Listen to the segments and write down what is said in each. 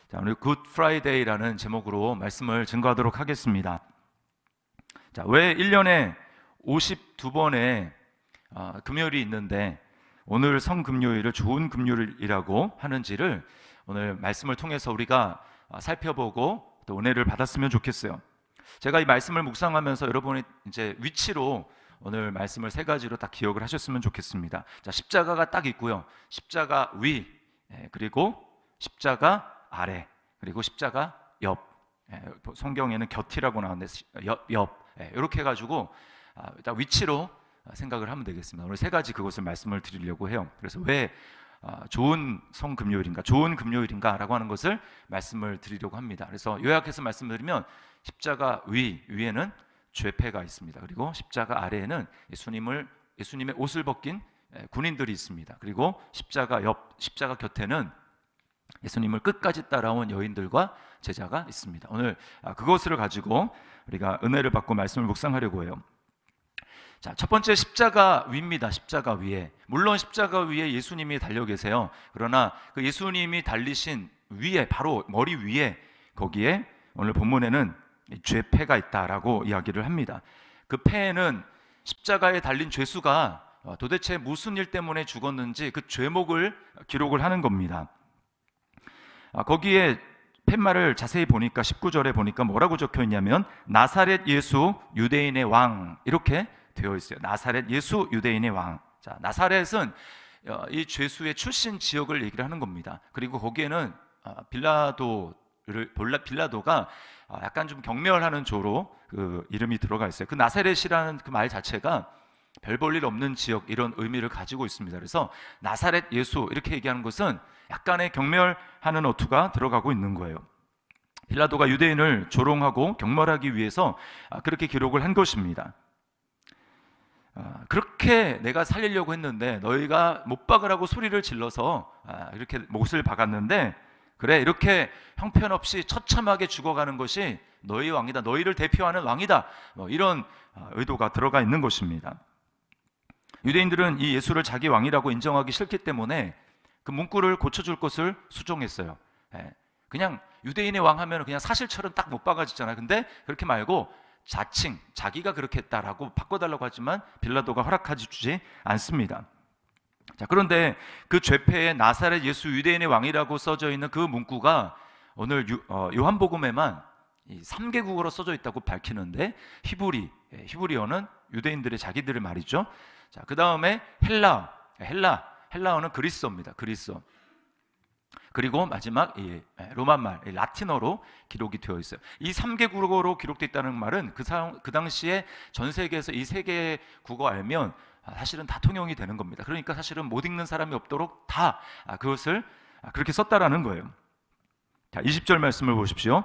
자, 오늘 굿 프라이데이라는 제목으로 말씀을 증거하도록 하겠습니다. 자, 왜 1년에 52번의 금요일이 있는데 오늘 성금요일을 좋은 금요일이라고 하는지를 오늘 말씀을 통해서 우리가 살펴보고 또 은혜를 받았으면 좋겠어요. 제가 이 말씀을 묵상하면서 여러분이 이제 위치로 오늘 말씀을 세 가지로 딱 기억을 하셨으면 좋겠습니다. 자, 십자가가 딱 있고요. 십자가 위, 그리고 십자가 아래, 그리고 십자가 옆. 성경에는 곁이라고 나오는데 옆. 이렇게 해가지고 일단 위치로 생각을 하면 되겠습니다. 오늘 세 가지 그것을 말씀을 드리려고 해요. 그래서 왜 좋은 성금요일인가, 좋은 금요일인가 라고 하는 것을 말씀을 드리려고 합니다. 그래서 요약해서 말씀드리면 십자가 위에는 죄패가 있습니다. 그리고 십자가 아래에는 예수님의 옷을 벗긴 군인들이 있습니다. 그리고 십자가 곁에는 예수님을 끝까지 따라온 여인들과 제자가 있습니다. 오늘 그것을 가지고 우리가 은혜를 받고 말씀을 묵상하려고 해요. 자, 첫 번째 십자가 위입니다. 십자가 위에. 물론 십자가 위에 예수님이 달려 계세요. 그러나 그 예수님이 달리신 위에, 바로 머리 위에, 거기에 오늘 본문에는 죄패가 있다라고 이야기를 합니다. 그 패에는 십자가에 달린 죄수가 도대체 무슨 일 때문에 죽었는지 그 죄목을 기록을 하는 겁니다. 거기에 팻말을 자세히 보니까 19절에 보니까 뭐라고 적혀 있냐면 나사렛 예수 유대인의 왕, 이렇게 되어 있어요. 나사렛 예수 유대인의 왕. 자, 나사렛은 이 죄수의 출신 지역을 얘기를 하는 겁니다. 그리고 거기에는 빌라도가 약간 좀 경멸하는 조로 그 이름이 들어가 있어요. 그 나사렛이라는 그 말 자체가 별 볼 일 없는 지역, 이런 의미를 가지고 있습니다. 그래서 나사렛 예수 이렇게 얘기하는 것은 약간의 경멸하는 어투가 들어가고 있는 거예요. 빌라도가 유대인을 조롱하고 경멸하기 위해서 그렇게 기록을 한 것입니다. 그렇게 내가 살리려고 했는데 너희가 못 박으라고 소리를 질러서 이렇게 못을 박았는데, 그래, 이렇게 형편없이 처참하게 죽어가는 것이 너희 왕이다, 너희를 대표하는 왕이다, 이런 의도가 들어가 있는 것입니다. 유대인들은 이 예수를 자기 왕이라고 인정하기 싫기 때문에 그 문구를 고쳐줄 것을 수정했어요. 그냥 유대인의 왕 하면 그냥 사실처럼 딱 못 박아지잖아요. 근데 그렇게 말고 자칭 자기가 그렇게 했다라고 바꿔달라고 하지만 빌라도가 허락하지 주지 않습니다. 자, 그런데 그 죄패에 나사렛 예수 유대인의 왕이라고 써져 있는 그 문구가 오늘 요한복음에만 3개국어로 써져 있다고 밝히는데, 히브리어는 유대인들의 자기들의 말이죠. 자, 그 다음에 헬라어는 그리스어입니다. 그리스어. 그리고 마지막 로마말, 라틴어로 기록이 되어 있어요. 이 3개국어로 기록되어 있다는 말은 그 당시에 전 세계에서 이 세 개의 국어 알면 사실은 다 통용이 되는 겁니다. 그러니까 사실은 못 읽는 사람이 없도록 다 그것을 그렇게 썼다라는 거예요. 자, 20절 말씀을 보십시오.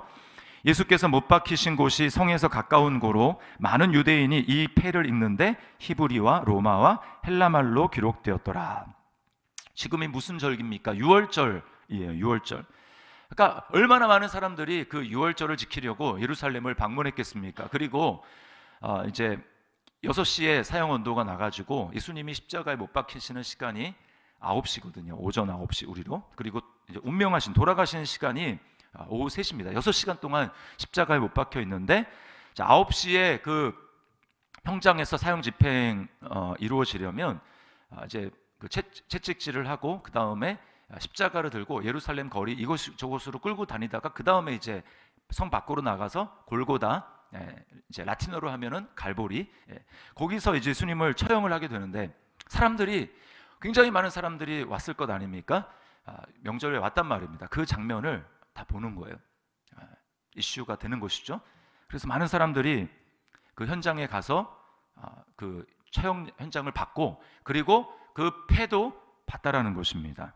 예수께서 못 박히신 곳이 성에서 가까운 고로 많은 유대인이 이 패를 읽는데 히브리와 로마와 헬라말로 기록되었더라. 지금이 무슨 절기입니까? 유월절이에요. 유월절. 그러니까 얼마나 많은 사람들이 그 유월절을 지키려고 예루살렘을 방문했겠습니까? 그리고 이제 6시에 사형언도가 나가지고 예수님이 십자가에 못 박히시는 시간이 9시거든요. 오전 9시 우리로. 그리고 이제 운명하신, 돌아가시는 시간이 오후 3시입니다. 6시간 동안 십자가에 못 박혀 있는데, 자, 9시에 그 평장에서 사형 집행 이루어지려면 이제 그 채찍질을 하고 그 다음에 십자가를 들고 예루살렘 거리 저곳으로 끌고 다니다가 그 다음에 이제 성 밖으로 나가서 골고다, 이제 라틴어로 하면은 갈보리, 거기서 이제 예수님을 처형을 하게 되는데, 굉장히 많은 사람들이 왔을 것 아닙니까? 명절에 왔단 말입니다. 그 장면을 다 보는 거예요. 이슈가 되는 것이죠. 그래서 많은 사람들이 그 현장에 가서 그 처형 현장을 봤고, 그리고 그 패도 봤다라는 것입니다.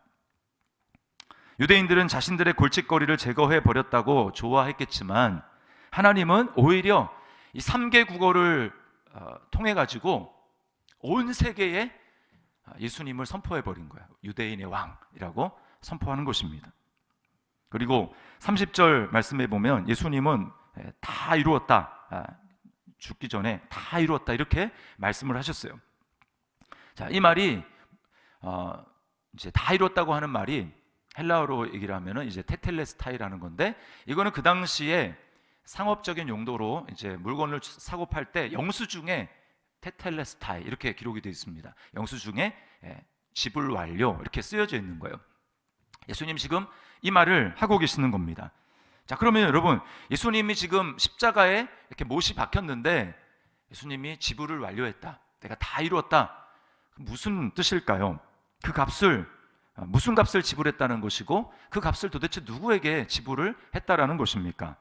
유대인들은 자신들의 골칫거리를 제거해 버렸다고 좋아했겠지만 하나님은 오히려 이 3개국어를 통해 가지고 온 세계에 예수님을 선포해 버린 거예요. 유대인의 왕이라고 선포하는 것입니다. 그리고 30절 말씀해 보면 예수님은 다 이루었다, 죽기 전에 다 이루었다, 이렇게 말씀을 하셨어요. 자, 이 말이 이제 다 이뤘다고 하는 말이 헬라어로 얘기를 하면은 이제 테텔레스타이라는 건데, 이거는 그 당시에 상업적인 용도로 이제 물건을 사고 팔 때 영수증에 테텔레스타이 이렇게 기록이 되어 있습니다. 영수증에 지불 완료 이렇게 쓰여져 있는 거예요. 예수님 지금 이 말을 하고 계시는 겁니다. 자, 그러면 여러분, 예수님이 지금 십자가에 이렇게 못이 박혔는데 예수님이 지불을 완료했다, 내가 다 이루었다, 무슨 뜻일까요? 그 값을, 무슨 값을 지불했다는 것이고, 그 값을 도대체 누구에게 지불을 했다라는 것입니까?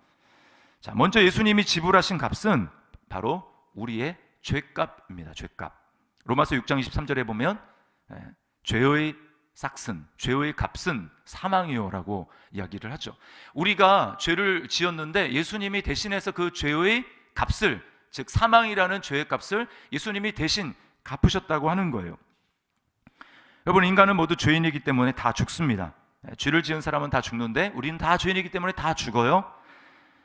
자, 먼저 예수님이 지불하신 값은 바로 우리의 죄값입니다. 죄값. 로마서 6장 23절에 보면 죄의 싹슨, 죄의 값은 사망이요라고 이야기를 하죠. 우리가 죄를 지었는데 예수님이 대신해서 그 죄의 값을, 즉 사망이라는 죄의 값을 예수님이 대신 갚으셨다고 하는 거예요. 여러분, 인간은 모두 죄인이기 때문에 다 죽습니다. 죄를 지은 사람은 다 죽는데 우리는 다 죄인이기 때문에 다 죽어요.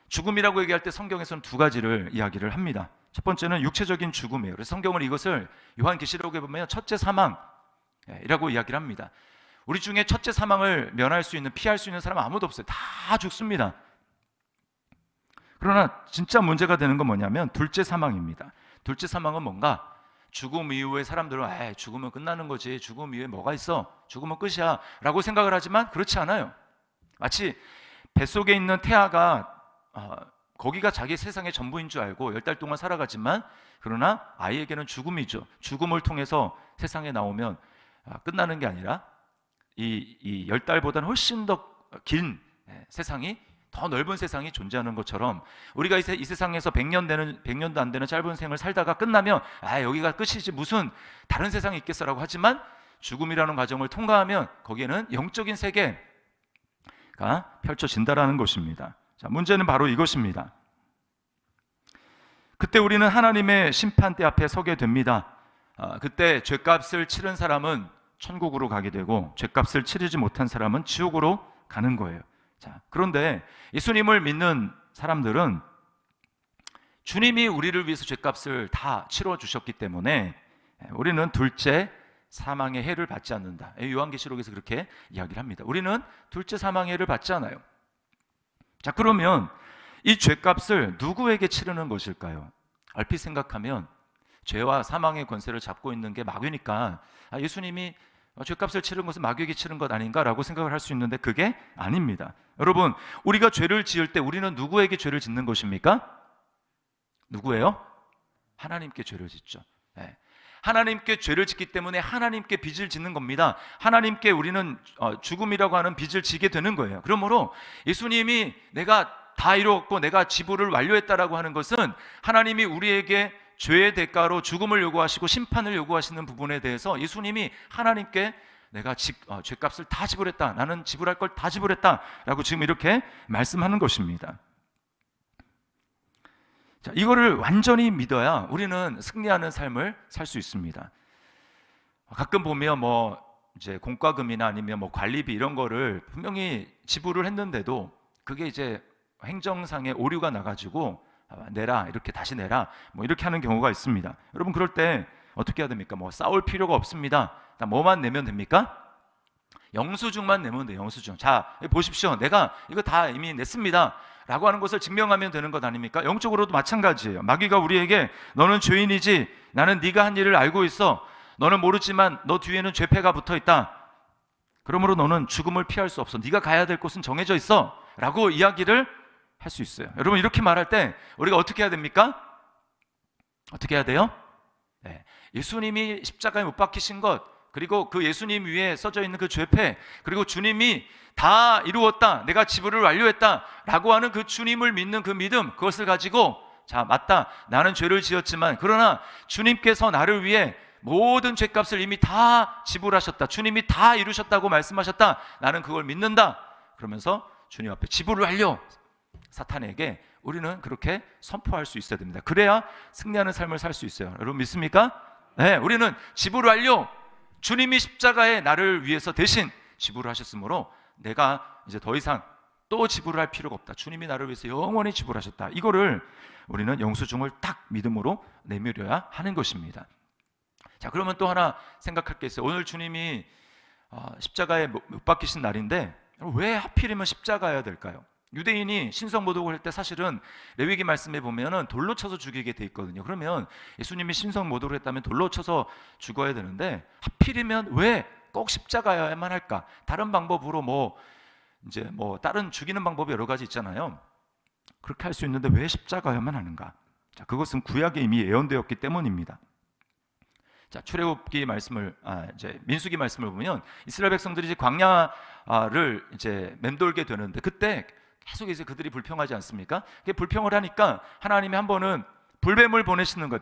죽음이라고 얘기할 때 성경에서는 두 가지를 이야기를 합니다. 첫 번째는 육체적인 죽음이에요. 그래서 성경은 이것을 요한계시록에 보면 첫째 사망이라고 이야기를 합니다. 우리 중에 첫째 사망을 면할 수 있는, 피할 수 있는 사람은 아무도 없어요. 다 죽습니다. 그러나 진짜 문제가 되는 건 뭐냐면 둘째 사망입니다. 둘째 사망은 뭔가, 죽음 이후에 사람들은 죽으면 끝나는 거지, 죽음 이후에 뭐가 있어, 죽으면 끝이야 라고 생각을 하지만 그렇지 않아요. 마치 뱃속에 있는 태아가 거기가 자기 세상의 전부인 줄 알고 10달 동안 살아가지만, 그러나 아이에게는 죽음이죠. 죽음을 통해서 세상에 나오면 끝나는 게 아니라 이 10달보다는 훨씬 더 긴 세상이, 더 넓은 세상이 존재하는 것처럼, 우리가 이 세상에서 100년도 안 되는 짧은 생을 살다가 끝나면 여기가 끝이지 무슨 다른 세상이 있겠어라고 하지만, 죽음이라는 과정을 통과하면 거기에는 영적인 세계가 펼쳐진다라는 것입니다. 자, 문제는 바로 이것입니다. 그때 우리는 하나님의 심판대 앞에 서게 됩니다. 그때 죄값을 치른 사람은 천국으로 가게 되고, 죄값을 치르지 못한 사람은 지옥으로 가는 거예요. 자, 그런데 예수님을 믿는 사람들은 주님이 우리를 위해서 죄값을 다 치러주셨기 때문에 우리는 둘째 사망의 해를 받지 않는다. 요한계시록에서 그렇게 이야기를 합니다. 우리는 둘째 사망의 해를 받지 않아요. 자, 그러면 이 죄값을 누구에게 치르는 것일까요? 얼핏 생각하면 죄와 사망의 권세를 잡고 있는 게 마귀니까 예수님이 죄값을 치른 것은 마귀에게 치른 것 아닌가라고 생각을 할 수 있는데 그게 아닙니다. 여러분, 우리가 죄를 지을 때 우리는 누구에게 죄를 짓는 것입니까? 누구예요? 하나님께 죄를 짓죠. 하나님께 죄를 짓기 때문에 하나님께 빚을 짓는 겁니다. 하나님께 우리는 죽음이라고 하는 빚을 지게 되는 거예요. 그러므로 예수님이 내가 다 이루었고 내가 지불을 완료했다라고 하는 것은 하나님이 우리에게 죄의 대가로 죽음을 요구하시고 심판을 요구하시는 부분에 대해서 예수님이 하나님께 내가 죄값을 다 지불했다, 나는 지불할 걸 다 지불했다라고 지금 이렇게 말씀하는 것입니다. 자, 이거를 완전히 믿어야 우리는 승리하는 삶을 살 수 있습니다. 가끔 보면 이제 공과금이나 아니면 관리비 이런 거를 분명히 지불을 했는데도 그게 이제 행정상의 오류가 나가지고 내라, 이렇게 다시 내라, 이렇게 하는 경우가 있습니다. 여러분, 그럴 때 어떻게 해야 됩니까? 싸울 필요가 없습니다. 뭐만 내면 됩니까? 영수증만 내면 돼요. 영수증. 자, 보십시오, 내가 이거 다 이미 냈습니다 라고 하는 것을 증명하면 되는 것 아닙니까? 영적으로도 마찬가지예요. 마귀가 우리에게 너는 죄인이지, 나는 네가 한 일을 알고 있어, 너는 모르지만 너 뒤에는 죄패가 붙어있다, 그러므로 너는 죽음을 피할 수 없어, 네가 가야 될 곳은 정해져 있어 라고 이야기를 할 수 있어요. 여러분, 이렇게 말할 때 우리가 어떻게 해야 됩니까? 어떻게 해야 돼요? 예수님이 십자가에 못 박히신 것, 그리고 그 예수님 위에 써져 있는 그 죄패, 그리고 주님이 다 이루었다, 내가 지불을 완료했다 라고 하는 그 주님을 믿는 그 믿음, 그것을 가지고 자, 맞다, 나는 죄를 지었지만 그러나 주님께서 나를 위해 모든 죄값을 이미 다 지불하셨다, 주님이 다 이루셨다고 말씀하셨다, 나는 그걸 믿는다, 그러면서 주님 앞에 지불을 완료, 사탄에게 우리는 그렇게 선포할 수 있어야 됩니다. 그래야 승리하는 삶을 살 수 있어요. 여러분, 믿습니까? 네, 우리는 지불 완료, 주님이 십자가에 나를 위해서 대신 지불을 하셨으므로 내가 이제 더 이상 또 지불을 할 필요가 없다, 주님이 나를 위해서 영원히 지불하셨다, 이거를 우리는 영수증을 딱 믿음으로 내밀어야 하는 것입니다. 자, 그러면 또 하나 생각할 게 있어요. 오늘 주님이 십자가에 못 박히신 날인데 왜 하필이면 십자가여야 될까요? 유대인이 신성모독을 할 때 사실은 레위기 말씀에 보면은 돌로 쳐서 죽이게 돼 있거든요. 그러면 예수님이 신성모독을 했다면 돌로 쳐서 죽어야 되는데 하필이면 왜 꼭 십자가여야만 할까? 다른 방법으로 이제 다른 죽이는 방법이 여러 가지 있잖아요. 그렇게 할 수 있는데 왜 십자가여야만 하는가? 자, 그것은 구약에 이미 예언되었기 때문입니다. 자, 출애굽기 말씀을 이제 민수기 말씀을 보면 이스라엘 백성들이 이제 광야를 이제 맴돌게 되는데 그때 계속 이제 그들이 불평하지 않습니까? 그게 불평을 하니까 하나님이 한 번은 불뱀을 보내시는 거예요.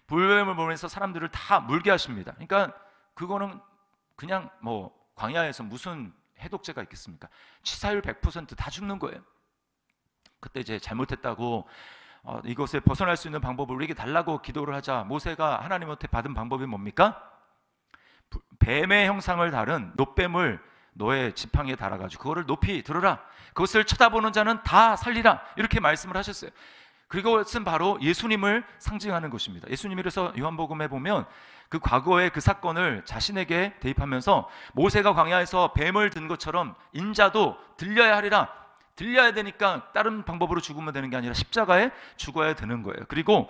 불뱀을 보내서 사람들을 다 물게 하십니다. 그러니까 그거는 그냥 광야에서 무슨 해독제가 있겠습니까? 치사율 100%다 죽는 거예요. 그때 이제 잘못했다고 이것에 벗어날 수 있는 방법을 우리에게 달라고 기도를 하자 모세가 하나님한테 받은 방법이 뭡니까? 뱀의 형상을 다른 놋뱀을 너의 지팡이에 달아가지고 그거를 높이 들어라. 그것을 쳐다보는 자는 다 살리라. 이렇게 말씀을 하셨어요. 그것은 바로 예수님을 상징하는 것입니다. 예수님이 그래서 요한복음에 보면 그 과거의 그 사건을 자신에게 대입하면서 모세가 광야에서 뱀을 든 것처럼 인자도 들려야 하리라. 들려야 되니까 다른 방법으로 죽으면 되는 게 아니라 십자가에 죽어야 되는 거예요. 그리고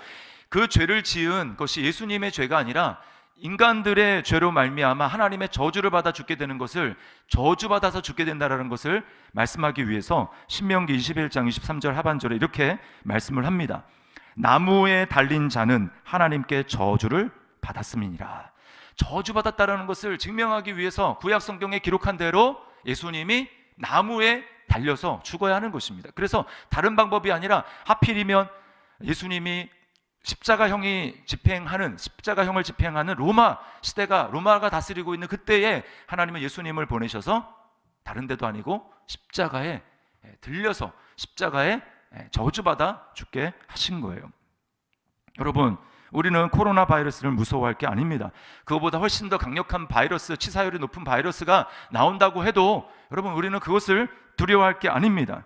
그 죄를 지은 것이 예수님의 죄가 아니라 인간들의 죄로 말미암아 하나님의 저주를 받아 죽게 되는 것을 저주받아서 죽게 된다는 것을 말씀하기 위해서 신명기 21장 23절 하반절에 이렇게 말씀을 합니다. 나무에 달린 자는 하나님께 저주를 받았음이니라. 저주받았다는 것을 증명하기 위해서 구약 성경에 기록한 대로 예수님이 나무에 달려서 죽어야 하는 것입니다. 그래서 다른 방법이 아니라 하필이면 예수님이 십자가형을 집행하는 로마 시대가 로마가 다스리고 있는 그때에 하나님은 예수님을 보내셔서 다른 데도 아니고 십자가에 들려서 십자가에 저주받아 죽게 하신 거예요. 여러분, 우리는 코로나 바이러스를 무서워할 게 아닙니다. 그거보다 훨씬 더 강력한 바이러스, 치사율이 높은 바이러스가 나온다고 해도 여러분, 우리는 그것을 두려워할 게 아닙니다.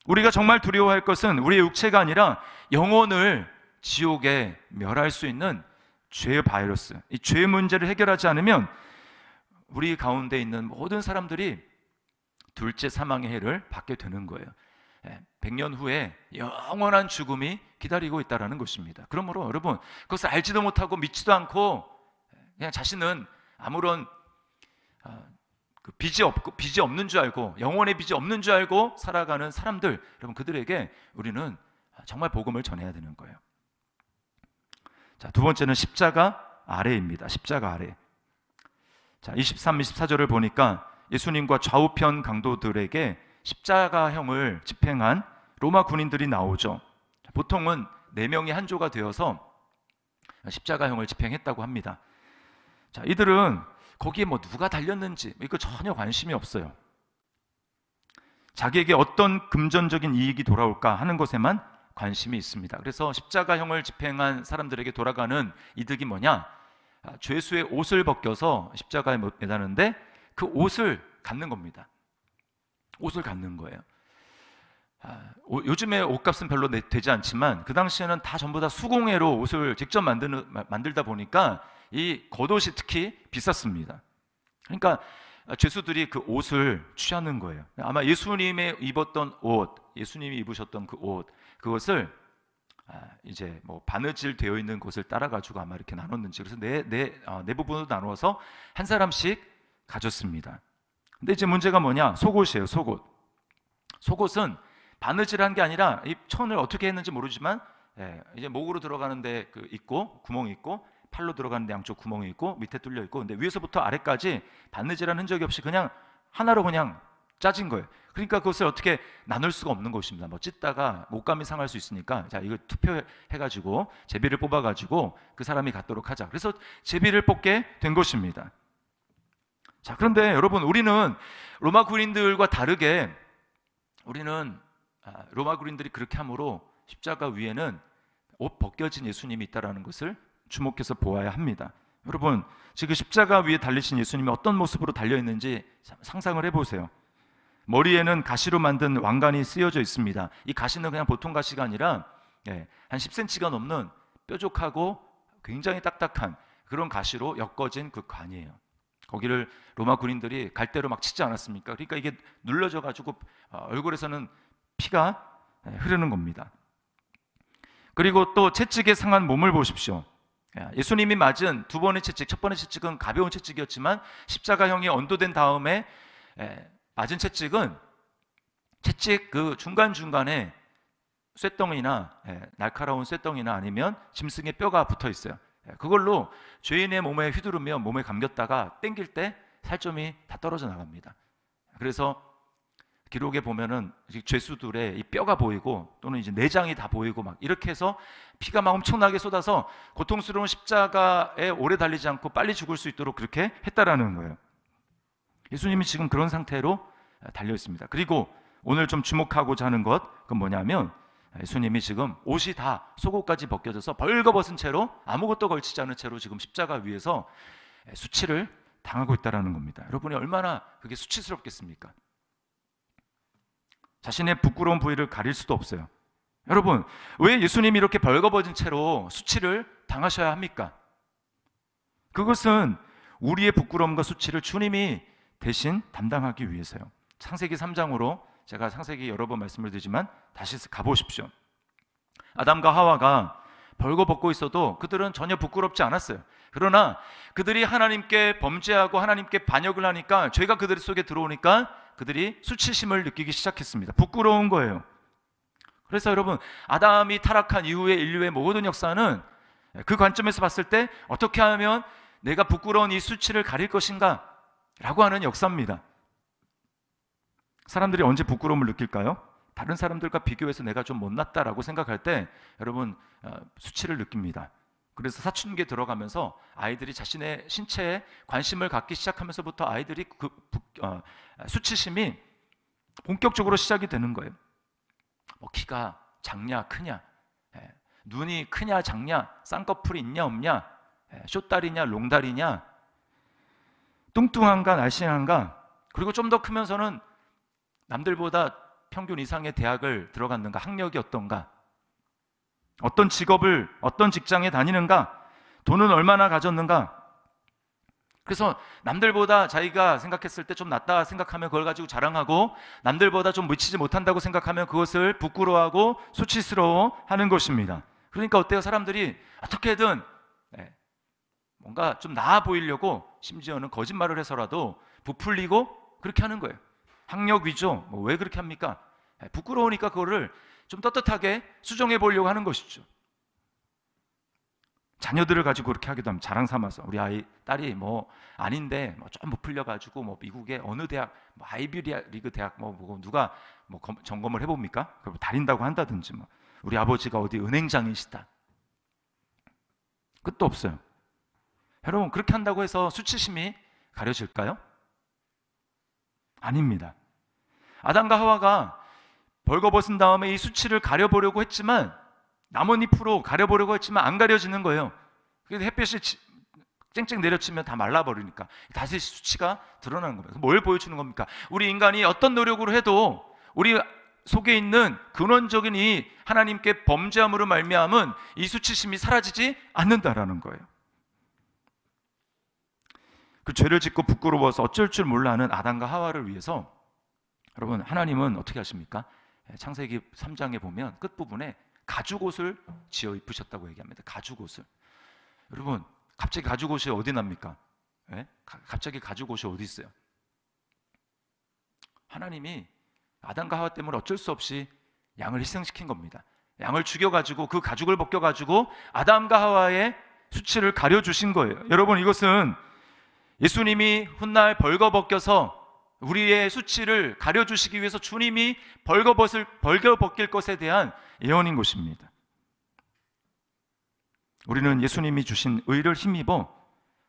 우리가 정말 두려워할 것은 우리의 육체가 아니라 영혼을 지옥에 멸할 수 있는 죄의 바이러스, 이 죄의 문제를 해결하지 않으면 우리 가운데 있는 모든 사람들이 둘째 사망의 해를 받게 되는 거예요. 100년 후에 영원한 죽음이 기다리고 있다는 것입니다. 그러므로 여러분, 그것을 알지도 못하고 믿지도 않고 그냥 자신은 아무런 빚이 없는 줄 알고, 영원의 빚이 없는 줄 알고 살아가는 사람들, 여러분, 그들에게 우리는 정말 복음을 전해야 되는 거예요. 자, 두 번째는 십자가 아래입니다. 십자가 아래. 자, 23, 24절을 보니까 예수님과 좌우편 강도들에게 십자가형을 집행한 로마 군인들이 나오죠. 보통은 4명이 한 조가 되어서 십자가형을 집행했다고 합니다. 자, 이들은 거기에 누가 달렸는지 이거 전혀 관심이 없어요. 자기에게 어떤 금전적인 이익이 돌아올까 하는 것에만 관심이 있습니다. 그래서 십자가형을 집행한 사람들에게 돌아가는 이득이 뭐냐? 죄수의 옷을 벗겨서 십자가에 매다는데 그 옷을 갖는 겁니다. 옷을 갖는 거예요. 요즘에 옷값은 별로 되지 않지만 그 당시에는 다 전부 다 수공예로 옷을 직접 만들다 보니까 이 겉옷이 특히 비쌌습니다. 그러니까 죄수들이 그 옷을 취하는 거예요. 아마 예수님이 입었던 옷, 예수님이 입으셨던 그 옷, 그것을 이제 바느질 되어 있는 곳을 따라가지고 아마 이렇게 나눴는지, 그래서 네 부분으로 나누어서 한 사람씩 가졌습니다. 근데 이제 문제가 뭐냐? 속옷이에요. 속옷은 바느질한 게 아니라 이 천을 어떻게 했는지 모르지만 이제 목으로 들어가는데 있고 구멍이 있고, 팔로 들어가는데 양쪽 구멍이 있고 밑에 뚫려 있고, 근데 위에서부터 아래까지 바느질한 흔적이 없이 그냥 하나로 그냥 짜진 거예요. 그러니까 그것을 어떻게 나눌 수가 없는 것입니다. 찢다가 목감이 상할 수 있으니까, 자, 이거 투표해가지고 제비를 뽑아가지고 그 사람이 갖도록 하자. 그래서 제비를 뽑게 된 것입니다. 자, 그런데 여러분, 우리는 로마 군인들과 다르게 우리는 로마 군인들이 그렇게 함으로 십자가 위에는 옷 벗겨진 예수님이 있다는 것을 주목해서 보아야 합니다. 여러분, 지금 십자가 위에 달리신 예수님이 어떤 모습으로 달려있는지 상상을 해보세요. 머리에는 가시로 만든 왕관이 쓰여져 있습니다. 이 가시는 그냥 보통 가시가 아니라 한 10cm가 넘는 뾰족하고 굉장히 딱딱한 그런 가시로 엮어진 그 관이에요. 거기를 로마 군인들이 갈대로 막 치지 않았습니까? 그러니까 이게 눌러져 가지고 얼굴에서는 피가 흐르는 겁니다. 그리고 또 채찍에 상한 몸을 보십시오. 예수님이 맞은 두 번의 채찍, 첫 번의 채찍은 가벼운 채찍이었지만 십자가형이 언도된 다음에 맞은 채찍은 채찍 그 중간중간에 쇳덩이나 날카로운 쇳덩이나 아니면 짐승의 뼈가 붙어 있어요. 그걸로 죄인의 몸에 휘두르면 몸에 감겼다가 땡길 때 살점이 다 떨어져 나갑니다. 그래서 기록에 보면은 죄수들의 이 뼈가 보이고 또는 이제 내장이 다 보이고 막 이렇게 해서 피가 막 엄청나게 쏟아서 고통스러운 십자가에 오래 달리지 않고 빨리 죽을 수 있도록 그렇게 했다라는 거예요. 예수님이 지금 그런 상태로 달려 있습니다. 그리고 오늘 좀 주목하고자 하는 것, 그건 뭐냐면 예수님이 지금 옷이 다 속옷까지 벗겨져서 벌거벗은 채로 아무것도 걸치지 않은 채로 지금 십자가 위에서 수치를 당하고 있다는 겁니다. 여러분이 얼마나 그게 수치스럽겠습니까? 자신의 부끄러운 부위를 가릴 수도 없어요. 여러분, 왜 예수님이 이렇게 벌거벗은 채로 수치를 당하셔야 합니까? 그것은 우리의 부끄러움과 수치를 주님이 대신 담당하기 위해서요. 창세기 3장으로 제가 창세기 여러 번 말씀을 드리지만 다시 가보십시오. 아담과 하와가 벌거벗고 있어도 그들은 전혀 부끄럽지 않았어요. 그러나 그들이 하나님께 범죄하고 하나님께 반역을 하니까 죄가 그들 속에 들어오니까 그들이 수치심을 느끼기 시작했습니다. 부끄러운 거예요. 그래서 여러분, 아담이 타락한 이후에 인류의 모든 역사는 그 관점에서 봤을 때 어떻게 하면 내가 부끄러운 이 수치를 가릴 것인가 라고 하는 역사입니다. 사람들이 언제 부끄러움을 느낄까요? 다른 사람들과 비교해서 내가 좀 못났다라고 생각할 때 여러분 수치를 느낍니다. 그래서 사춘기에 들어가면서 아이들이 자신의 신체에 관심을 갖기 시작하면서부터 아이들이 수치심이 본격적으로 시작이 되는 거예요. 뭐 키가 작냐 크냐, 눈이 크냐 작냐, 쌍꺼풀이 있냐 없냐, 숏다리냐 롱다리냐, 뚱뚱한가 날씬한가, 그리고 좀 더 크면서는 남들보다 평균 이상의 대학을 들어갔는가, 학력이 어떤가, 어떤 직업을, 어떤 직장에 다니는가, 돈은 얼마나 가졌는가. 그래서 남들보다 자기가 생각했을 때 좀 낫다 생각하면 그걸 가지고 자랑하고, 남들보다 좀 미치지 못한다고 생각하면 그것을 부끄러워하고 수치스러워하는 것입니다. 그러니까 어때요? 사람들이 어떻게든 뭔가 좀 나아 보이려고 심지어는 거짓말을 해서라도 부풀리고 그렇게 하는 거예요. 학력 위조, 왜 그렇게 합니까? 부끄러우니까 그거를 좀 떳떳하게 수정해 보려고 하는 것이죠. 자녀들을 가지고 그렇게 하기도 하면 자랑 삼아서 우리 딸이 아닌데 좀 부풀려 가지고 미국의 어느 대학, 아이비 리그 대학 누가 점검을 해봅니까? 그럼 다닌다고 한다든지 우리 아버지가 어디 은행장이시다. 끝도 없어요. 여러분, 그렇게 한다고 해서 수치심이 가려질까요? 아닙니다. 아담과 하와가 벌거벗은 다음에 이 수치를 가려보려고 했지만, 나뭇잎으로 가려보려고 했지만 안 가려지는 거예요. 그래서 햇볕이 쨍쨍 내려치면 다 말라버리니까 다시 수치가 드러나는 겁니다. 뭘 보여주는 겁니까? 우리 인간이 어떤 노력으로 해도 우리 속에 있는 근원적인 이 하나님께 범죄함으로 말미암은 이 수치심이 사라지지 않는다라는 거예요. 그 죄를 짓고 부끄러워서 어쩔 줄 몰라 하는 아담과 하와를 위해서 여러분, 하나님은 어떻게 하십니까? 창세기 3장에 보면 끝부분에 가죽옷을 지어 입으셨다고 얘기합니다. 가죽옷을. 여러분, 갑자기 가죽옷이 어디 납니까? 갑자기 가죽옷이 어디 있어요? 하나님이 아담과 하와 때문에 어쩔 수 없이 양을 희생시킨 겁니다. 양을 죽여가지고 그 가죽을 벗겨가지고 아담과 하와의 수치를 가려주신 거예요. 여러분, 이것은 예수님이 훗날 벌거벗겨서 우리의 수치를 가려주시기 위해서 주님이 벌거벗길 것에 대한 예언인 것입니다. 우리는 예수님이 주신 의를 힘입어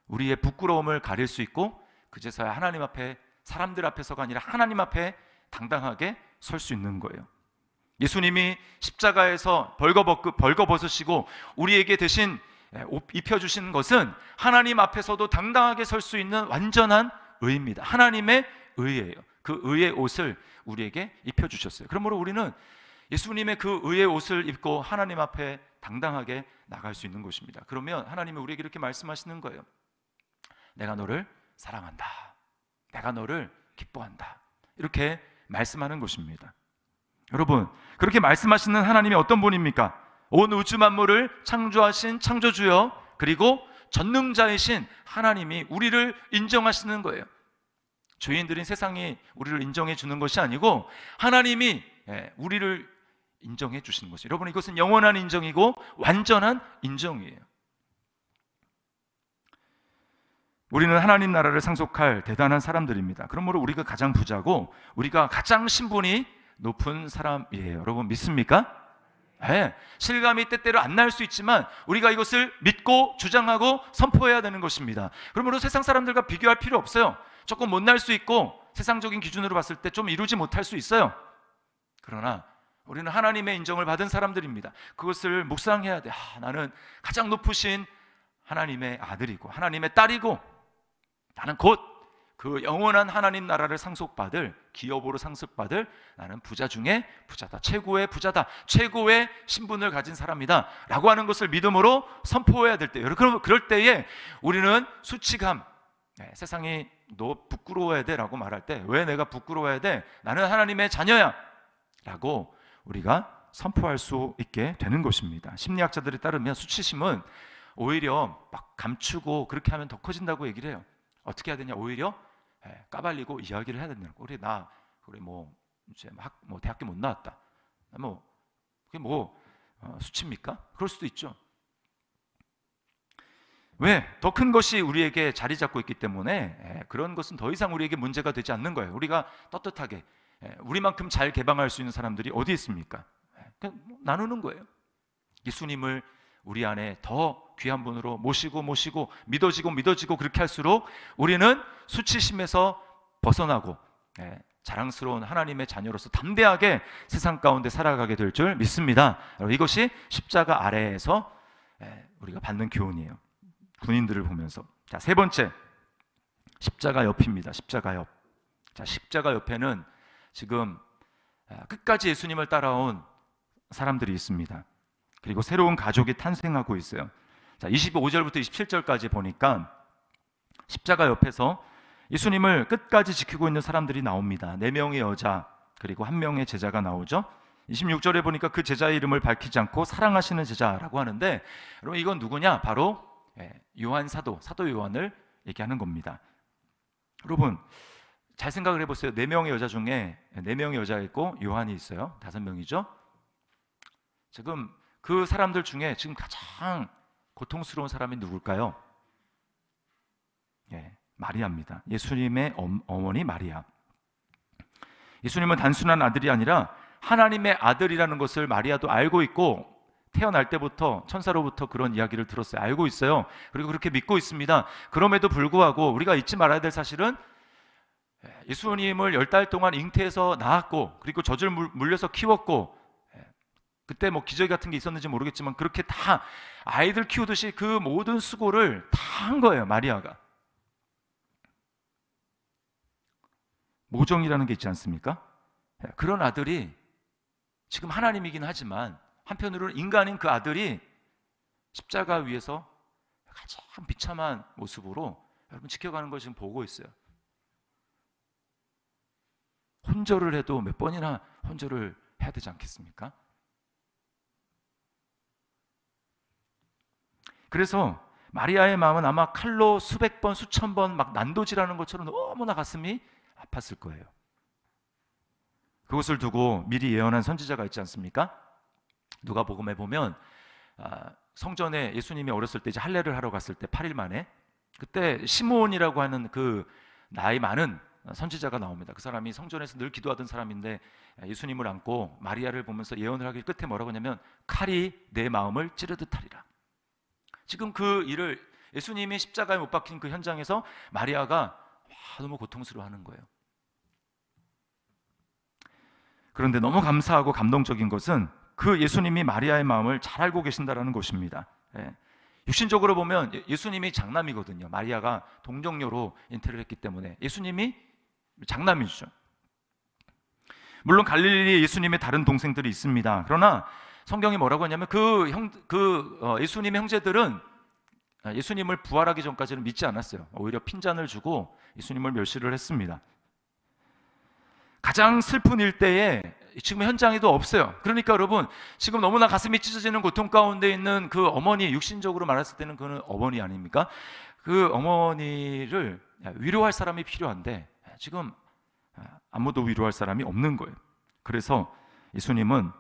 우리의 부끄러움을 가릴 수 있고, 그제서야 하나님 앞에, 사람들 앞에서가 아니라 하나님 앞에 당당하게 설 수 있는 거예요. 예수님이 십자가에서 벌거벗으시고 우리에게 대신 입혀주신 것은 하나님 앞에서도 당당하게 설 수 있는 완전한 의입니다. 하나님의 의예요. 그 의의 옷을 우리에게 입혀주셨어요. 그러므로 우리는 예수님의 그 의의 옷을 입고 하나님 앞에 당당하게 나갈 수 있는 것입니다. 그러면 하나님이 우리에게 이렇게 말씀하시는 거예요. 내가 너를 사랑한다. 내가 너를 기뻐한다. 이렇게 말씀하는 것입니다. 여러분, 그렇게 말씀하시는 하나님이 어떤 분입니까? 온 우주 만물을 창조하신 창조주여, 그리고 전능자이신 하나님이 우리를 인정하시는 거예요. 죄인들인 세상이 우리를 인정해 주는 것이 아니고 하나님이 우리를 인정해 주시는 것이에요. 여러분, 이것은 영원한 인정이고 완전한 인정이에요. 우리는 하나님 나라를 상속할 대단한 사람들입니다. 그러므로 우리가 가장 부자고 우리가 가장 신분이 높은 사람이에요. 여러분, 믿습니까? 네, 실감이 때때로 안 날 수 있지만 우리가 이것을 믿고 주장하고 선포해야 되는 것입니다. 그러므로 세상 사람들과 비교할 필요 없어요. 조금 못날 수 있고 세상적인 기준으로 봤을 때 좀 이루지 못할 수 있어요. 그러나 우리는 하나님의 인정을 받은 사람들입니다. 그것을 묵상해야 돼. 나는 가장 높으신 하나님의 아들이고 하나님의 딸이고 나는 곧 그 영원한 하나님 나라를 상속받을, 기업으로 상속받을 나는 부자 중에 부자다, 최고의 부자다, 최고의 신분을 가진 사람이다 라고 하는 것을 믿음으로 선포해야 될 때예요. 그럴 때에 우리는 수치감, 세상이 너 부끄러워야 돼 라고 말할 때, 왜 내가 부끄러워야 돼? 나는 하나님의 자녀야 라고 우리가 선포할 수 있게 되는 것입니다. 심리학자들에 따르면 수치심은 오히려 막 감추고 그렇게 하면 더 커진다고 얘기를 해요. 어떻게 해야 되냐? 오히려 까발리고 이야기를 해야 된다는 거. 우리 이제 대학교 못 나왔다. 그게 수치입니까? 그럴 수도 있죠. 왜? 더 큰 것이 우리에게 자리 잡고 있기 때문에 그런 것은 더 이상 우리에게 문제가 되지 않는 거예요. 우리가 떳떳하게 우리만큼 잘 개방할 수 있는 사람들이 어디 있습니까? 그냥 나누는 거예요. 예수님을 우리 안에 더 귀한 분으로 모시고 믿어지고 그렇게 할수록 우리는 수치심에서 벗어나고 자랑스러운 하나님의 자녀로서 담대하게 세상 가운데 살아가게 될 줄 믿습니다. 이것이 십자가 아래에서 우리가 받는 교훈이에요. 군인들을 보면서. 자, 세 번째, 십자가 옆입니다. 십자가 옆. 자, 십자가 옆에는 지금 끝까지 예수님을 따라온 사람들이 있습니다. 그리고 새로운 가족이 탄생하고 있어요. 자, 25절부터 27절까지 보니까 십자가 옆에서 예수님을 끝까지 지키고 있는 사람들이 나옵니다. 4명의 여자, 그리고 1명의 제자가 나오죠. 26절에 보니까 그 제자의 이름을 밝히지 않고 사랑하시는 제자라고 하는데, 여러분, 이건 누구냐? 바로 요한 사도 요한을 얘기하는 겁니다. 여러분, 잘 생각을 해보세요. 4명의 여자 중에 4명의 여자가 있고 요한이 있어요. 5명이죠. 지금 그 사람들 중에 지금 가장 고통스러운 사람이 누굴까요? 마리아입니다. 예수님의 어머니 마리아. 예수님은 단순한 아들이 아니라 하나님의 아들이라는 것을 마리아도 알고 있고, 태어날 때부터 천사로부터 그런 이야기를 들었어요. 알고 있어요. 그리고 그렇게 믿고 있습니다. 그럼에도 불구하고 우리가 잊지 말아야 될 사실은 예수님을 10달 동안 잉태해서 낳았고, 그리고 젖을 물려서 키웠고, 그때 기저귀 같은 게 있었는지 모르겠지만 그렇게 다 아이들 키우듯이 그 모든 수고를 다 한 거예요. 마리아가. 모정이라는 게 있지 않습니까? 그런 아들이 지금 하나님이긴 하지만 한편으로는 인간인 그 아들이 십자가 위에서 가장 비참한 모습으로 여러분 지켜가는 걸 지금 보고 있어요. 혼절을 해도 몇 번이나 혼절을 해야 되지 않겠습니까? 그래서 마리아의 마음은 아마 칼로 수백 번, 수천 번 막 난도질하는 것처럼 너무나 가슴이 아팠을 거예요. 그것을 두고 미리 예언한 선지자가 있지 않습니까? 누가복음에 보면 성전에 예수님이 어렸을 때 이제 할례를 하러 갔을 때 8일 만에, 그때 시므온이라고 하는 그 나이 많은 선지자가 나옵니다. 그 사람이 성전에서 늘 기도하던 사람인데 예수님을 안고 마리아를 보면서 예언을 하길 끝에 뭐라고 하냐면 칼이 내 마음을 찌르듯 하리라. 지금 그 일을 예수님이 십자가에 못 박힌 그 현장에서 마리아가 너무 고통스러워하는 거예요. 그런데 너무 감사하고 감동적인 것은 그 예수님이 마리아의 마음을 잘 알고 계신다라는 것입니다. 육신적으로 보면 예수님이 장남이거든요. 마리아가 동정녀로 잉태를 했기 때문에 예수님이 장남이죠. 물론 갈릴리에 예수님의 다른 동생들이 있습니다. 그러나 성경이 뭐라고 하냐면 예수님의 형제들은 예수님을 부활하기 전까지는 믿지 않았어요. 오히려 핀잔을 주고 예수님을 멸시를 했습니다. 가장 슬픈 일대에 지금 현장에도 없어요. 그러니까 여러분, 지금 너무나 가슴이 찢어지는 고통 가운데 있는 그 어머니, 육신적으로 말했을 때는 그는 어머니 아닙니까? 그 어머니를 위로할 사람이 필요한데 지금 아무도 위로할 사람이 없는 거예요. 그래서 예수님은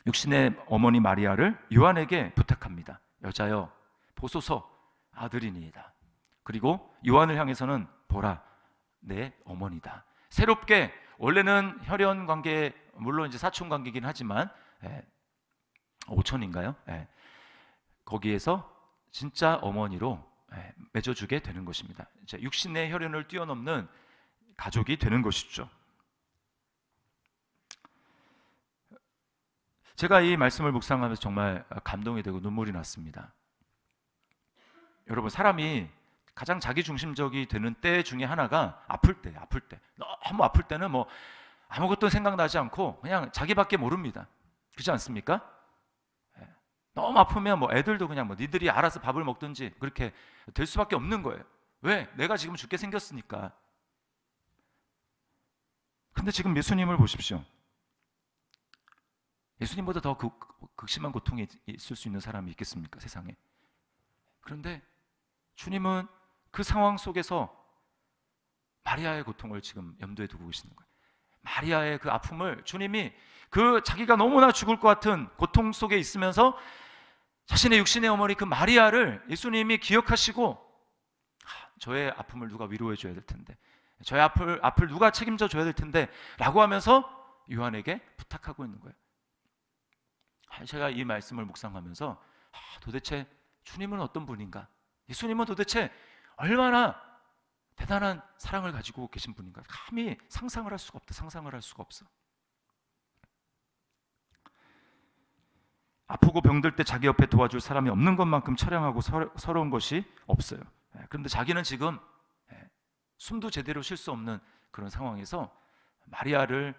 육신의 어머니 마리아를 요한에게 부탁합니다. 여자여, 보소서, 아들이니이다. 그리고 요한을 향해서는 보라, 내 어머니다. 새롭게, 원래는 혈연 관계, 물론 이제 사촌 관계이긴 하지만 오촌인가요? 거기에서 진짜 어머니로 맺어주게 되는 것입니다. 이제 육신의 혈연을 뛰어넘는 가족이 되는 것이죠. 제가 이 말씀을 묵상하면서 정말 감동이 되고 눈물이 났습니다. 여러분, 사람이 가장 자기중심적이 되는 때 중에 하나가 아플 때, 너무 아플 때는 뭐 아무것도 생각나지 않고 그냥 자기밖에 모릅니다. 그렇지 않습니까? 너무 아프면 뭐 애들도 그냥 뭐 니들이 알아서 밥을 먹든지 그렇게 될 수밖에 없는 거예요. 왜? 내가 지금 죽게 생겼으니까. 근데 지금 예수님을 보십시오. 예수님보다 더 극심한 고통이 있을 수 있는 사람이 있겠습니까? 세상에. 그런데 주님은 그 상황 속에서 마리아의 고통을 지금 염두에 두고 계시는 거예요. 마리아의 그 아픔을 주님이 그 자기가 너무나 죽을 것 같은 고통 속에 있으면서 자신의 육신의 어머니 그 마리아를 예수님이 기억하시고 저의 아픔을 누가 위로해 줘야 될 텐데, 저의 앞을 누가 책임져 줘야 될 텐데 라고 하면서 요한에게 부탁하고 있는 거예요. 제가 이 말씀을 묵상하면서 도대체 주님은 어떤 분인가? 예수님은 도대체 얼마나 대단한 사랑을 가지고 계신 분인가? 감히 상상을 할 수가 없다. 상상을 할 수가 없어. 아프고 병들 때 자기 옆에 도와줄 사람이 없는 것만큼 처량하고 서러운 것이 없어요. 그런데 자기는 지금 숨도 제대로 쉴 수 없는 그런 상황에서 마리아를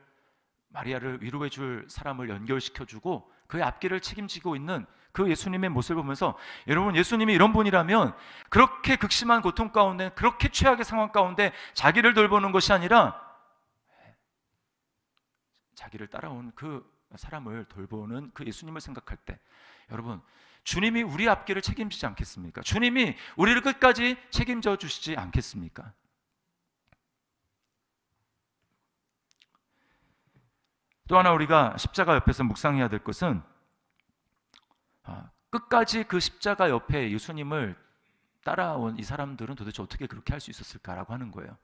위로해 줄 사람을 연결시켜주고 그의 앞길을 책임지고 있는 그 예수님의 모습을 보면서, 여러분, 예수님이 이런 분이라면 그렇게 극심한 고통 가운데, 그렇게 최악의 상황 가운데 자기를 돌보는 것이 아니라 자기를 따라온 그 사람을 돌보는 그 예수님을 생각할 때, 여러분, 주님이 우리 앞길을 책임지지 않겠습니까? 주님이 우리를 끝까지 책임져 주시지 않겠습니까? 또 하나 우리가 십자가 옆에서 묵상해야 될 것은 끝까지 그 십자가 옆에 예수님을 따라온 이 사람들은 도대체 어떻게 그렇게 할 수 있었을까라고 하는 거예요.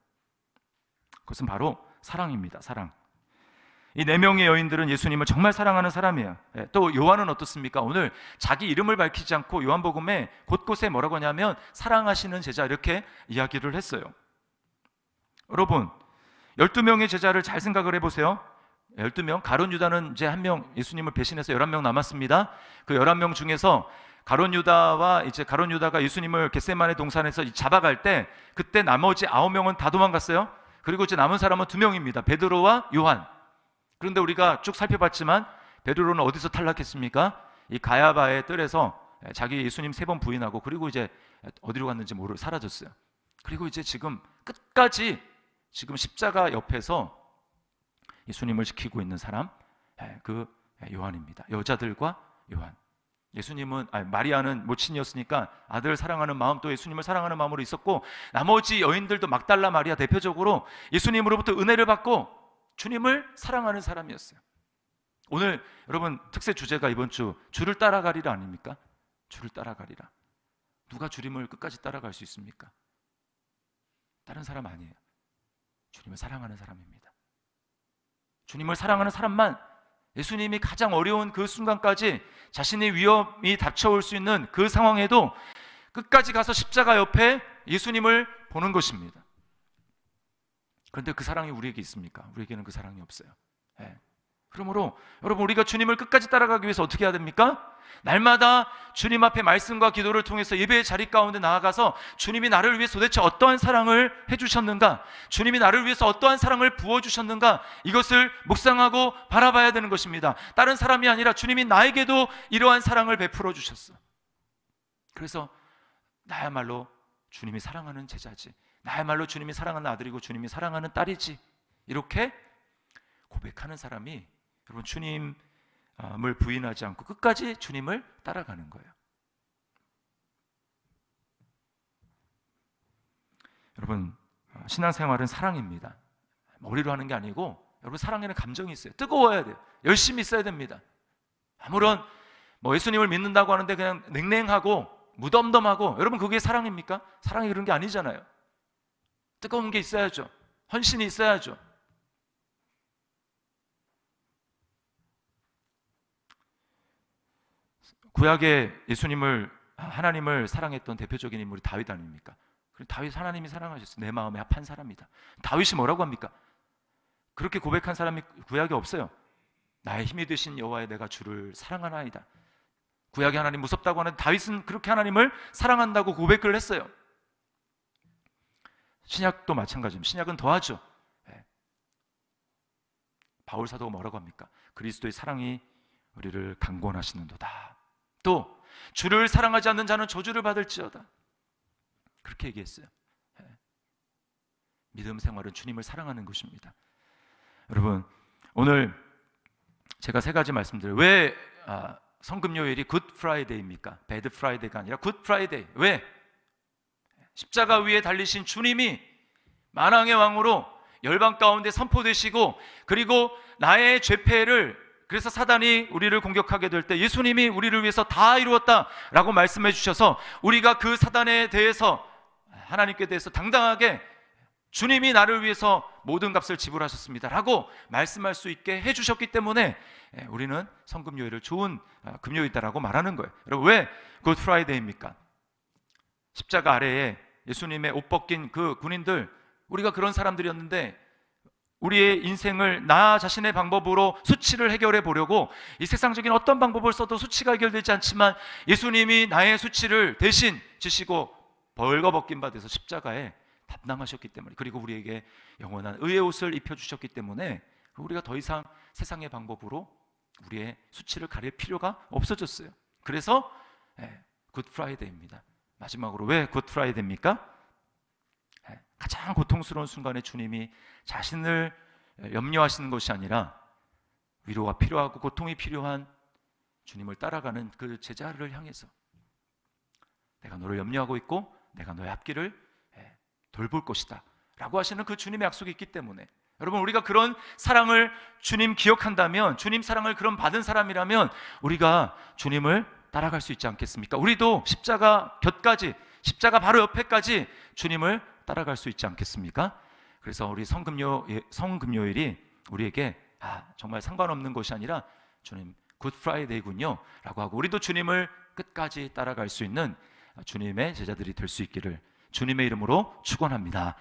그것은 바로 사랑입니다. 사랑. 이 4명의 여인들은 예수님을 정말 사랑하는 사람이에요. 또 요한은 어떻습니까? 오늘 자기 이름을 밝히지 않고 요한복음에 곳곳에 뭐라고 하냐면 사랑하시는 제자, 이렇게 이야기를 했어요. 여러분, 12명의 제자를 잘 생각을 해보세요. 12명, 가룟 유다는 이제 1명 예수님을 배신해서 11명 남았습니다. 그 11명 중에서 가룟 유다가 예수님을 겟세마네 동산에서 잡아갈 때 그때 나머지 9명은 다 도망갔어요. 그리고 이제 남은 사람은 2명입니다. 베드로와 요한. 그런데 우리가 쭉 살펴봤지만 베드로는 어디서 탈락했습니까? 이 가야바의 뜰에서 자기 예수님 3번 부인하고, 그리고 이제 어디로 갔는지 모르고 사라졌어요. 그리고 이제 지금 끝까지 지금 십자가 옆에서 예수님을 지키고 있는 사람, 그 요한입니다. 여자들과 요한. 마리아는 모친이었으니까 아들을 사랑하는 마음, 또 예수님을 사랑하는 마음으로 있었고, 나머지 여인들도 막달라 마리아 대표적으로 예수님으로부터 은혜를 받고 주님을 사랑하는 사람이었어요. 오늘 여러분 특세 주제가 이번 주 주를 따라가리라 아닙니까? 주를 따라가리라. 누가 주님을 끝까지 따라갈 수 있습니까? 다른 사람 아니에요. 주님을 사랑하는 사람입니다. 주님을 사랑하는 사람만 예수님이 가장 어려운 그 순간까지 자신의 위험이 닥쳐올 수 있는 그 상황에도 끝까지 가서 십자가 옆에 예수님을 보는 것입니다. 그런데 그 사랑이 우리에게 있습니까? 우리에게는 그 사랑이 없어요. 그러므로 여러분, 우리가 주님을 끝까지 따라가기 위해서 어떻게 해야 됩니까? 날마다 주님 앞에 말씀과 기도를 통해서 예배의 자리 가운데 나아가서 주님이 나를 위해서 도대체 어떠한 사랑을 해주셨는가, 주님이 나를 위해서 어떠한 사랑을 부어주셨는가, 이것을 묵상하고 바라봐야 되는 것입니다. 다른 사람이 아니라 주님이 나에게도 이러한 사랑을 베풀어 주셨어. 그래서 나야말로 주님이 사랑하는 제자지, 나야말로 주님이 사랑하는 아들이고 주님이 사랑하는 딸이지, 이렇게 고백하는 사람이 여러분 주님을 부인하지 않고 끝까지 주님을 따라가는 거예요. 여러분, 신앙생활은 사랑입니다. 머리로 하는 게 아니고 여러분, 사랑에는 감정이 있어요. 뜨거워야 돼요. 열심히 있어야 됩니다. 아무런 예수님을 믿는다고 하는데 그냥 냉랭하고 무덤덤하고, 여러분 그게 사랑입니까? 사랑이 그런 게 아니잖아요. 뜨거운 게 있어야죠. 헌신이 있어야죠. 구약에 예수님을, 하나님을 사랑했던 대표적인 인물이 다윗 아닙니까? 다윗 하나님이 사랑하셨어요. 내 마음에 합한 사람이다. 다윗이 뭐라고 합니까? 그렇게 고백한 사람이 구약에 없어요. 나의 힘이 되신 여호와의 내가 주를 사랑하나이다. 구약의 하나님 무섭다고 하는데 다윗은 그렇게 하나님을 사랑한다고 고백을 했어요. 신약도 마찬가지입니다. 신약은 더하죠. 바울 사도가 뭐라고 합니까? 그리스도의 사랑이 우리를 강권하시는도다. 또 주를 사랑하지 않는 자는 저주를 받을지어다. 그렇게 얘기했어요. 믿음 생활은 주님을 사랑하는 것입니다. 여러분, 오늘 제가 세 가지 말씀드려요. 왜 성금요일이 굿 프라이데이입니까? 배드 프라이데이가 아니라 굿 프라이데이. 왜? 십자가 위에 달리신 주님이 만왕의 왕으로 열방 가운데 선포되시고, 그리고 나의 죄패를, 그래서 사단이 우리를 공격하게 될 때 예수님이 우리를 위해서 다 이루었다라고 말씀해 주셔서 우리가 그 사단에 대해서, 하나님께 대해서 당당하게 주님이 나를 위해서 모든 값을 지불하셨습니다 라고 말씀할 수 있게 해주셨기 때문에 우리는 성금요일을 좋은 금요일이다라고 말하는 거예요. 여러분, 왜 굿 프라이데이입니까? 십자가 아래에 예수님의 옷 벗긴 그 군인들, 우리가 그런 사람들이었는데 우리의 인생을 나 자신의 방법으로 수치를 해결해 보려고 이 세상적인 어떤 방법을 써도 수치가 해결되지 않지만 예수님이 나의 수치를 대신 지시고 벌거벗긴 바 돼서 십자가에 담당하셨기 때문에, 그리고 우리에게 영원한 의의 옷을 입혀주셨기 때문에 우리가 더 이상 세상의 방법으로 우리의 수치를 가릴 필요가 없어졌어요. 그래서 굿 프라이데이입니다. 마지막으로 왜 굿 프라이데이입니까? 가장 고통스러운 순간에 주님이 자신을 염려하시는 것이 아니라 위로가 필요하고 고통이 필요한 주님을 따라가는 그 제자를 향해서 내가 너를 염려하고 있고 내가 너의 앞길을 돌볼 것이다 라고 하시는 그 주님의 약속이 있기 때문에, 여러분, 우리가 그런 사랑을 주님 기억한다면, 주님 사랑을 그런 받은 사람이라면 우리가 주님을 따라갈 수 있지 않겠습니까? 우리도 십자가 곁까지, 십자가 바로 옆에까지 주님을 따라갈 수 있지 않겠습니까? 그래서 우리 성금요일이 우리에게 정말 상관없는 것이 아니라 주님 굿 프라이데이군요 라고 하고, 우리도 주님을 끝까지 따라갈 수 있는 주님의 제자들이 될 수 있기를 주님의 이름으로 축원합니다.